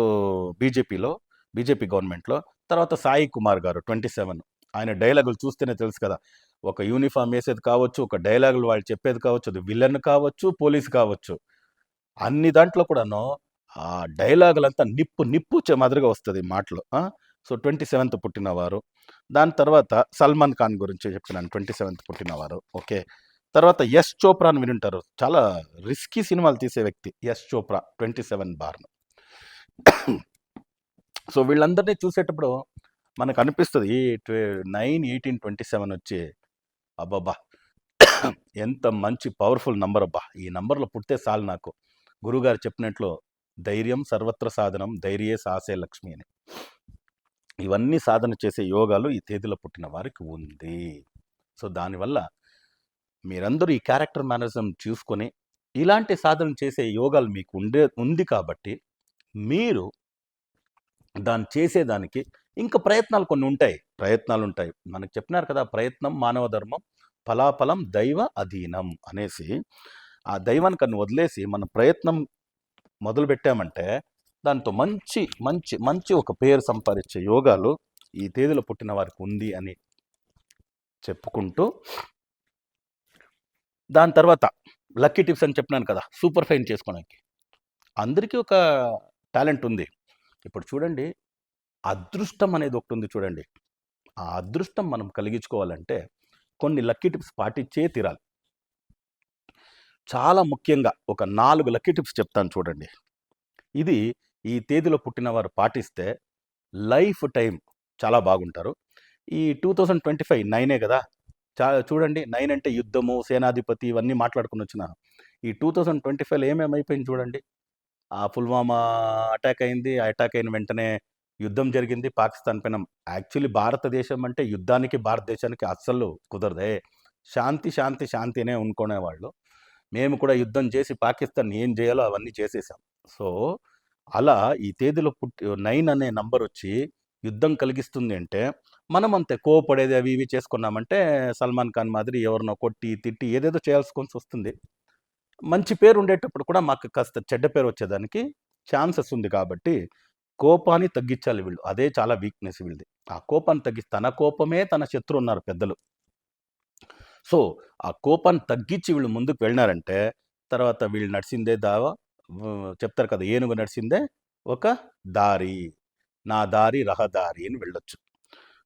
బీజేపీ గవర్నమెంట్లో. తర్వాత సాయి కుమార్ గారు 27. ఆయన డైలాగులు చూస్తేనే తెలుసు కదా, ఒక యూనిఫామ్ వేసేది కావచ్చు, ఒక డైలాగులు వాళ్ళు చెప్పేది కావచ్చు, అది విలన్ కావచ్చు, పోలీస్ కావచ్చు, అన్ని దాంట్లో కూడాను ఆ డైలాగులంతా నిప్పు మాదిరిగా వస్తుంది మాటలు. So 27th పుట్టినవారు. దాని తర్వాత సల్మాన్ ఖాన్ గురించి చెప్తున్నాను, 27th పుట్టినవారు. ఓకే. తర్వాత యశ్ చోప్రా అని వినుంటారు, చాలా రిస్కీ సినిమాలు తీసే వ్యక్తి యశ్ చోప్రా, 27 బార్న్. సో వీళ్ళందరినీ చూసేటప్పుడు మనకు అనిపిస్తుంది ఈ 9, 18, 27 వచ్చి అబ్బాబ్బా ఎంత మంచి పవర్ఫుల్ నంబర్ అబ్బా, ఈ నంబర్లో పుడితే చాలు నాకు. గురువుగారు చెప్పినట్లు ధైర్యం సర్వత్ర సాధనం, ధైర్యే సాహసే లక్ష్మి అని. ఇవన్నీ సాధన చేసే యోగాలు ఈ తేదీలో పుట్టిన వారికి ఉంది. సో దానివల్ల మీరందరూ ఈ క్యారెక్టర్ మేనరిజం చూసుకొని ఇలాంటి సాధన చేసే యోగాలు మీకు ఉంది కాబట్టి మీరు దాన్ని చేసేదానికి ఇంకా ప్రయత్నాలు కొన్ని ఉంటాయి. మనకు చెప్పినారు కదా, ప్రయత్నం మానవ ధర్మం, ఫలాఫలం దైవ అధీనం అనేసి. ఆ దైవానికి అన్ని వదిలేసి మన ప్రయత్నం మొదలు పెట్టామంటే దాంతో మంచి మంచి మంచి ఒక పేరు సంపాదించే యోగాలు ఈ తేదీలో పుట్టిన వారికి ఉంది అని చెప్పుకుంటూ, దాని తర్వాత లక్కీ టిప్స్ అని చెప్పినాను కదా, సూపర్ ఫైన్ చేసుకోవడానికి. అందరికీ ఒక టాలెంట్ ఉంది. ఇప్పుడు చూడండి, అదృష్టం అనేది ఒకటి ఉంది చూడండి. ఆ అదృష్టం మనం కలిగించుకోవాలంటే కొన్ని లక్కీ టిప్స్ పాటించే తీరాలి. చాలా ముఖ్యంగా ఒక 4 లక్కీ టిప్స్ చెప్తాను చూడండి. ఇది ఈ తేదీలో పుట్టిన వారు పాటిస్తే లైఫ్ టైం చాలా బాగుంటారు. ఈ 2025 9 కదా, చూడండి 9 అంటే యుద్ధము, సేనాధిపతి ఇవన్నీ మాట్లాడుకుని వచ్చినాను. ఈ 2025లో ఏమేమైపోయింది చూడండి. ఆ పుల్వామా అటాక్ అయింది. ఆ అటాక్ అయిన వెంటనే యుద్ధం జరిగింది పాకిస్తాన్ పైన. యాక్చువల్లీ భారతదేశం అంటే యుద్ధానికి భారతదేశానికి అస్సలు కుదరదే. శాంతి శాంతి శాంతి అనే అనుకునేవాళ్ళు. మేము కూడా యుద్ధం చేసి పాకిస్తాన్ ఏం చేయాలో అవన్నీ చేసేసాం. సో అలా ఈ తేదీలో 9 అనే నంబర్ వచ్చి యుద్ధం కలిగిస్తుంది అంటే మనం అంతే కోపడేది అవి ఇవి చేసుకున్నామంటే సల్మాన్ ఖాన్ మాదిరి ఎవరినో కొట్టి తిట్టి ఏదేదో చేయాల్సి వస్తుంది. మంచి పేరు ఉండేటప్పుడు కూడా మాకు కాస్త చెడ్డ పేరు వచ్చేదానికి ఛాన్సెస్ ఉంది. కాబట్టి కోపాన్ని తగ్గించాలి వీళ్ళు. అదే చాలా వీక్నెస్ వీళ్ళది. ఆ కోపాన్ని తన కోపమే తన శత్రు ఉన్నారు పెద్దలు. సో ఆ కోపాన్ని తగ్గించి వీళ్ళు ముందుకు వెళ్ళినారంటే తర్వాత వీళ్ళు నడిచిందే చెప్తారు కదా, ఏనుగు నడిచిందే ఒక దారి, నా దారి రహదారి అని వెళ్ళొచ్చు.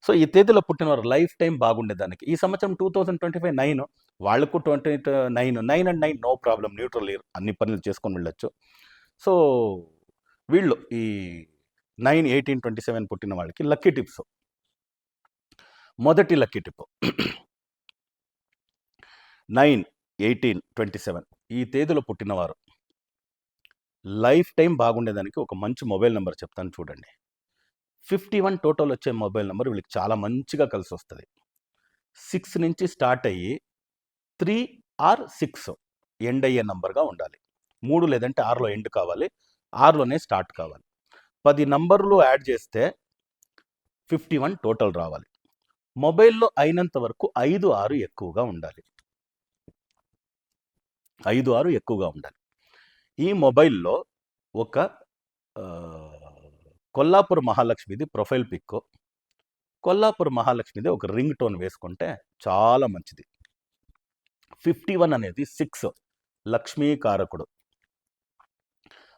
సో ఈ తేదీలో పుట్టిన వారు లైఫ్ టైం బాగుండేదానికి ఈ సంవత్సరం 2025 9 వాళ్ళకు 9 and 9 no problem, neutral year, అన్ని పనులు చేసుకొని వెళ్ళొచ్చు. సో వీళ్ళు ఈ 9, 18, 27 పుట్టిన వాళ్ళకి లక్కీ టిప్స్. మొదటి లక్కీ టిప్ 9, 18, 27 ఈ తేదీలో పుట్టినవారు లైఫ్ టైం బాగుండేదానికి ఒక మంచి మొబైల్ నెంబర్ చెప్తాను చూడండి. 51 టోటల్ వచ్చే మొబైల్ నెంబర్ వీళ్ళకి చాలా మంచిగా కలిసి వస్తుంది. 6 నుంచి స్టార్ట్ అయ్యి 3 or 6 ఎండ్ అయ్యే నంబర్గా ఉండాలి. 3 లేదంటే 6లో ఎండ్ కావాలి, 6లోనే స్టార్ట్ కావాలి. 10 నంబర్లు యాడ్ చేస్తే 51 టోటల్ రావాలి. మొబైల్లో అయినంత వరకు 5, 6 ఎక్కువగా ఉండాలి. 5, 6 ఎక్కువగా ఉండాలి. ఈ మొబైల్లో ఒక కొల్లాపూర్ మహాలక్ష్మిది ప్రొఫైల్ పిక్, కొల్లాపూర్ మహాలక్ష్మిది ఒక రింగ్ టోన్ వేసుకుంటే చాలా మంచిది. 51 అనేది 6 లక్ష్మీకారకుడు.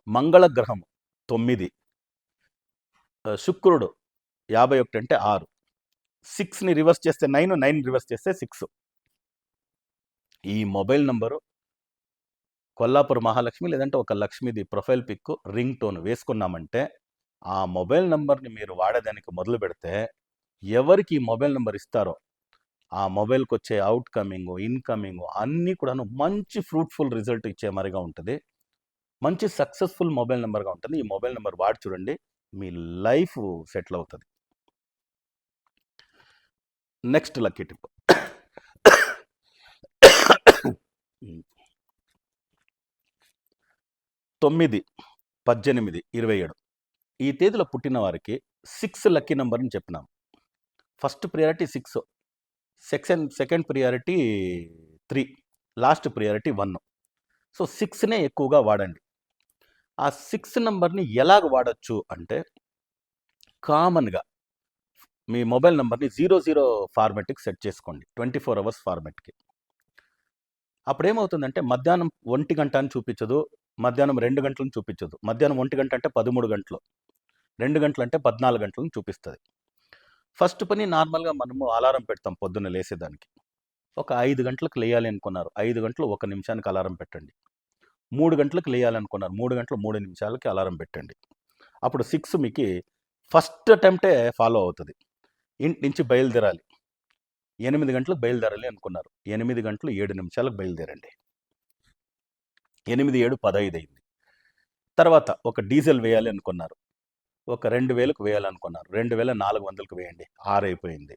మంగళగ్రహం 9, శుక్రుడు 51 అంటే 6, 6ని రివర్స్ చేస్తే 9, 9 రివర్స్ చేస్తే 6. ఈ మొబైల్ నంబరు కొల్లాపూర్ మహాలక్ష్మి లేదంటే ఒక లక్ష్మిది ప్రొఫైల్ పిక్ రింగ్ టోన్ వేసుకున్నామంటే ఆ మొబైల్ నెంబర్ని మీరు వాడేదానికి మొదలు పెడితే ఎవరికి ఈ మొబైల్ నెంబర్ ఇస్తారో ఆ మొబైల్కి వచ్చే అవుట్కమింగ్ ఇన్కమింగ్ అన్నీ కూడాను మంచి ఫ్రూట్ఫుల్ రిజల్ట్ ఇచ్చే మరిగా ఉంటుంది. మంచి సక్సెస్ఫుల్ మొబైల్ నెంబర్గా ఉంటుంది. ఈ మొబైల్ నెంబర్ వాడి చూడండి, మీ లైఫ్ సెటిల్ అవుతుంది. నెక్స్ట్ లక్కీ టిప్ 9, 18, 27 ఈ తేదీలో పుట్టిన వారికి 6 లక్కీ నెంబర్ని చెప్పినాం. First priority 6, second priority 3, last priority 1. So 6నే ఎక్కువగా వాడండి. ఆ 6 నెంబర్ని ఎలాగ వాడచ్చు అంటే కామన్గా మీ మొబైల్ నెంబర్ని 00 ఫార్మెట్కి సెట్ చేసుకోండి, 24 hours ఫార్మెట్కి. అప్పుడేమవుతుందంటే మధ్యాహ్నం 1 గంట అని చూపించదు, మధ్యాహ్నం 2 గంటలను చూపించదు. మధ్యాహ్నం 1 గంట అంటే 13 గంటలు, 2 గంటలు అంటే 14 గంటలను చూపిస్తుంది. ఫస్ట్ పని నార్మల్గా మనము అలారం పెడతాం పొద్దున్న లేసేదానికి. ఒక 5 గంటలకు లేయాలి అనుకున్నారు, 5 గంటలు 1 నిమిషానికి అలారం పెట్టండి. 3 గంటలకు లేయాలనుకున్నారు, 3 గంటలు 3 నిమిషాలకి అలారం పెట్టండి. అప్పుడు 6 మీకు ఫస్ట్ అటెంప్టే ఫాలో అవుతుంది. ఇంటి నుంచి బయలుదేరాలి. 8 గంటలకు బయలుదేరాలి అనుకున్నారు. 8 గంటలు 7 నిమిషాలకు బయలుదేరండి. 8, 7, 15 అయింది. తర్వాత ఒక డీజిల్ వేయాలి అనుకున్నారు. ఒక 2000కు వేయాలనుకున్నారు. 2400కు వేయండి. 6 అయిపోయింది.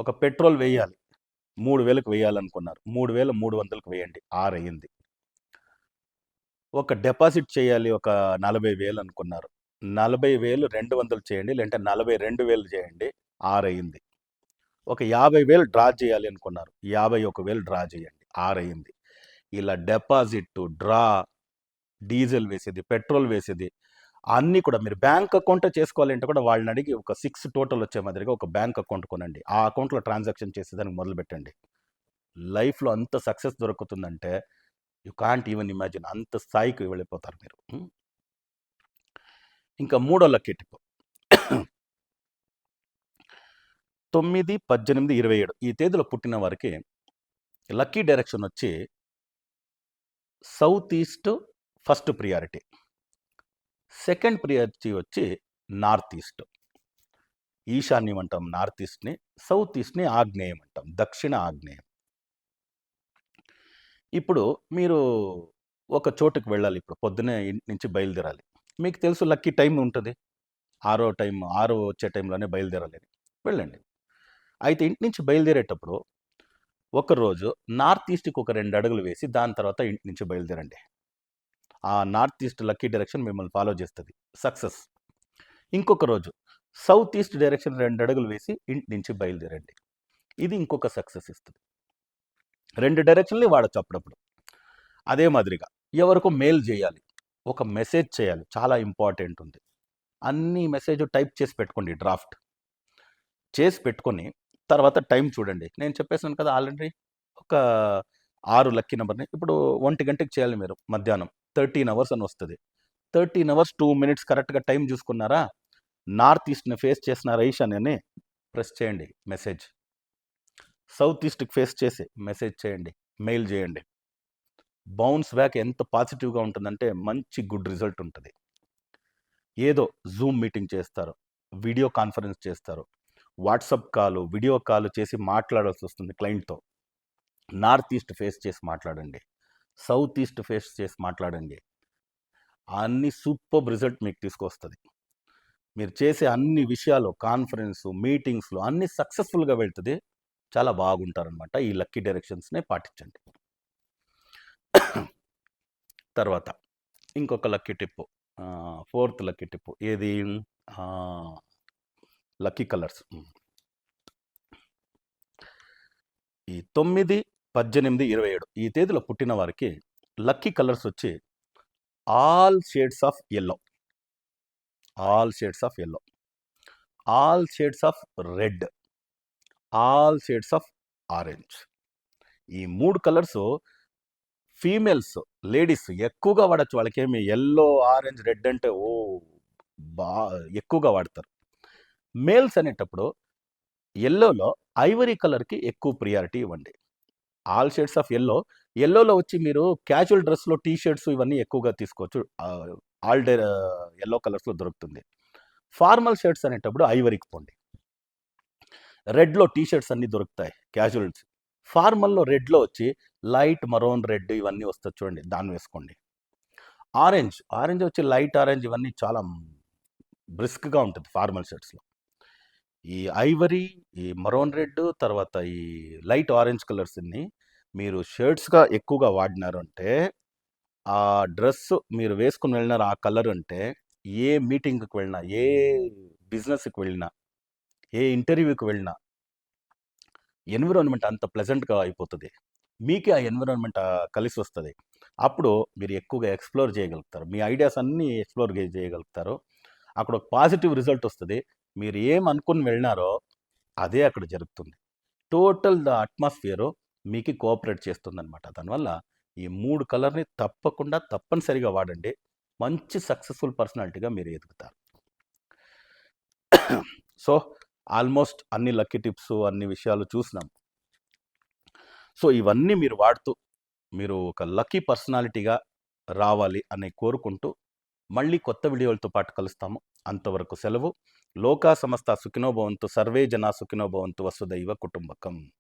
ఒక పెట్రోల్ వేయాలి. 3000కు వేయాలనుకున్నారు. 3300కు వేయండి. 6 అయింది. ఒక డిపాజిట్ చేయాలి. ఒక 40,000 అనుకున్నారు. 40,000 200 చేయండి. లేదంటే 42,000 చేయండి. 6 అయింది. ఒక 50,000 డ్రా చేయాలి అనుకున్నారు. 51,000 డ్రా చేయండి. 6 అయింది. ఇలా డిపాజిట్, డ్రా, డీజిల్ వేసేది, పెట్రోల్ వేసేది అన్నీ కూడా మీరు బ్యాంక్ అకౌంట్ చేసుకోవాలంటే కూడా వాళ్ళని అడిగి ఒక 6 టోటల్ వచ్చే మాదిరిగా ఒక బ్యాంక్ అకౌంట్ కొనండి. ఆ అకౌంట్లో ట్రాన్సాక్షన్ చేసేదానికి మొదలుపెట్టండి. లైఫ్లో అంత సక్సెస్ దొరుకుతుందంటే యూ కాంట్ ఈవెన్ ఇమాజిన్. అంత స్థాయికి వెళ్ళిపోతారు మీరు. ఇంకా మూడో లక్కీ టిప్ 9, 18, 27 ఈ తేదీలో పుట్టిన వారికి లక్కీ డైరెక్షన్ వచ్చి south east first priority, second priority వచ్చి నార్త్ ఈస్ట్. ఈశాన్యం అంటాం నార్త్ ఈస్ట్ని, సౌత్ ఈస్ట్ని ఆగ్నేయం అంటాం, దక్షిణ ఆగ్నేయం. ఇప్పుడు మీరు ఒక చోటుకు వెళ్ళాలి. ఇప్పుడు పొద్దునే ఇంటి నుంచి బయలుదేరాలి. మీకు తెలుసు లక్కీ టైం ఉంటుంది. 6 వచ్చే టైంలోనే బయలుదేరాలి. వెళ్ళండి. అయితే ఇంటి నుంచి బయలుదేరేటప్పుడు ఒకరోజు నార్త్ ఈస్ట్కి ఒక 2 అడుగులు వేసి దాని తర్వాత ఇంటి నుంచి బయలుదేరండి. ఆ నార్త్ ఈస్ట్ లక్కీ డైరెక్షన్ మిమ్మల్ని ఫాలో చేస్తుంది, సక్సెస్. ఇంకొక రోజు సౌత్ ఈస్ట్ డైరెక్షన్ 2 అడుగులు వేసి ఇంటి నుంచి బయలుదేరండి. ఇది ఇంకొక సక్సెస్ ఇస్తుంది. 2 డైరెక్షన్లు వాడచ్చు అప్పుడప్పుడు. అదే మాదిరిగా ఎవరికో మెయిల్ చేయాలి, ఒక మెసేజ్ చేయాలి, చాలా ఇంపార్టెంట్ ఉంది. అన్ని మెసేజ్ టైప్ చేసి పెట్టుకోండి, డ్రాఫ్ట్ చేసి పెట్టుకొని తర్వాత టైం చూడండి. నేను చెప్పేసాను కదా ఆల్రెడీ ఒక 6 లక్కీ నెంబర్ని. ఇప్పుడు 1 గంటకి చేయాలి మీరు మధ్యాహ్నం. 13 అవర్స్ అని వస్తుంది. 13 అవర్స్ 2 మినిట్స్ కరెక్ట్గా టైం చూసుకున్నారా, నార్త్ ఈస్ట్ని ఫేస్ చేసినారా ఈశాన్యాన్ని, ప్రెస్ చేయండి మెసేజ్. సౌత్ ఈస్ట్కి ఫేస్ చేసి మెసేజ్ చేయండి, మెయిల్ చేయండి. బౌన్స్ బ్యాక్ ఎంత పాజిటివ్గా ఉంటుందంటే మంచి గుడ్ రిజల్ట్ ఉంటుంది. ఏదో జూమ్ మీటింగ్ చేస్తారు, వీడియో కాన్ఫరెన్స్ చేస్తారు, వాట్సాప్ కాల్, వీడియో కాల్ చేసి మాట్లాడాల్సి వస్తుంది క్లయింట్తో. నార్త్ ఈస్ట్ ఫేస్ చేసి మాట్లాడండి, సౌత్ ఈస్ట్ ఫేస్ చేసి మాట్లాడండి. అన్ని సూపర్ రిజల్ట్ మీకు తీసుకొస్తుంది. మీరు చేసే అన్ని విషయాలు, కాన్ఫరెన్స్, మీటింగ్స్లో అన్ని సక్సెస్ఫుల్గా వెళ్తుంది. చాలా బాగుంటారనమాట. ఈ లక్కీ డైరెక్షన్స్నే పాటించండి. తర్వాత ఇంకొక lucky Tipu, 4th lucky Tipu ఏది, లక్కీ కలర్స్. ఈ 9, 18, 27 ఈ తేదీలో పుట్టిన వారికి లక్కీ కలర్స్ వచ్చి all shades of yellow, all shades of yellow, all shades of red, all shades of orange. ఈ 3 కలర్స్ ఫీమేల్స్, లేడీస్ ఎక్కువగా వాడచ్చు. వాళ్ళకేమి ఎల్లో, ఆరెంజ్, రెడ్ అంటే ఎక్కువగా వాడతారు. మేల్స్ అనేటప్పుడు ఎల్లోలో ఐవరీ కలర్కి ఎక్కువ ప్రియారిటీ ఇవ్వండి. ఆల్ షేడ్స్ ఆఫ్ ఎల్లోలో వచ్చి మీరు క్యాజువల్ డ్రెస్లో టీ షర్ట్స్ ఇవన్నీ ఎక్కువగా తీసుకోవచ్చు. ఆల్ డే ఎల్లో కలర్స్లో దొరుకుతుంది. ఫార్మల్ షర్ట్స్ అనేటప్పుడు ఐవరీకి పోండి. రెడ్లో టీ షర్ట్స్ అన్నీ దొరుకుతాయి క్యాజువల్స్. ఫార్మల్లో రెడ్లో వచ్చి లైట్ మరోన్ రెడ్ ఇవన్నీ వస్తుంది చూడండి, దాన్ని వేసుకోండి. ఆరెంజ్ వచ్చి లైట్ ఆరెంజ్ ఇవన్నీ చాలా బ్రిస్క్గా ఉంటుంది ఫార్మల్ షర్ట్స్లో. ఈ ఐవరీ, ఈ మరోన్ రెడ్, తర్వాత ఈ లైట్ ఆరెంజ్ కలర్స్ని మీరు షర్ట్స్గా ఎక్కువగా వాడినారు అంటే, ఆ డ్రెస్ మీరు వేసుకుని వెళ్ళినారు ఆ కలర్ అంటే, ఏ మీటింగ్కి వెళ్ళినా, ఏ బిజినెస్కి వెళ్ళినా, ఏ ఇంటర్వ్యూకి వెళ్ళినా ఎన్విరాన్మెంట్ అంత ప్లెజెంట్గా అయిపోతుంది. మీకే ఆ ఎన్విరాన్మెంట్ కలిసి వస్తుంది. అప్పుడు మీరు ఎక్కువగా ఎక్స్ప్లోర్ చేయగలుగుతారు, మీ ఐడియాస్ అన్నీ ఎక్స్ప్లోర్ చేయగలుగుతారు. అక్కడ ఒక పాజిటివ్ రిజల్ట్ వస్తుంది. మీరు ఏం అనుకుని వెళ్ళినారో అదే అక్కడ జరుగుతుంది. టోటల్ ద అట్మాస్ఫియరు మీకు కోఆపరేట్ చేస్తుంది అనమాట. దానివల్ల ఈ 3 కలర్ని తప్పనిసరిగా వాడండి. మంచి సక్సెస్ఫుల్ పర్సనాలిటీగా మీరు ఎదుగుతారు. సో ఆల్మోస్ట్ అన్ని లక్కీ టిప్స్, అన్ని విషయాలు చూసినాం. సో ఇవన్నీ మీరు వాడుతూ మీరు ఒక లక్కీ పర్సనాలిటీగా రావాలి అని కోరుకుంటూ మళ్ళీ కొత్త వీడియోలతో పాటు కలుస్తాము. అంతవరకు సెలవు. లోకా సమస్త సుఖినో భవంతు, సర్వే జనా సుఖినో భవంతు, వసుదైవ కుటుంబకం.